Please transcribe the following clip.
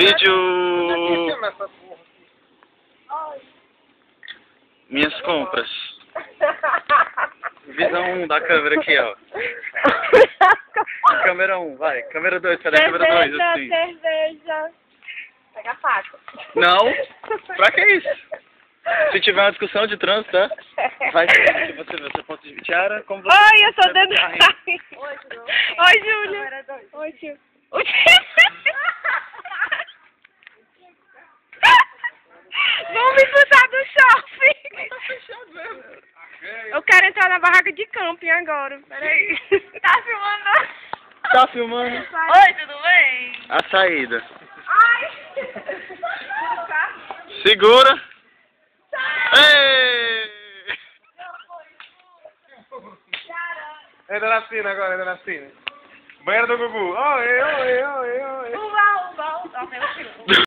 Vídeo... Minhas compras. Visão 1 da câmera aqui, ó. Câmera 1, vai. Câmera 2, cadê a câmera 2? Assim. Cerveja. Pega a faca. Não? Pra que isso? Se tiver uma discussão de trânsito, tá? Vai ser que você pode Tiara, como você... Oi, eu sou Dani. Oi, tudo bem? Oi, Júlia. Oi, tio. Vamos me expulsar do shopping. Tá fechado mesmo. Eu quero entrar na barraca de camping agora. Peraí. Tá filmando? Tá filmando? Oi, tudo bem? A saída. Ai. Segura. Ei! Entra na piscina agora, entra na piscina. Banheiro do Gugu. Oi, oi, oi, oi. Uau, uau.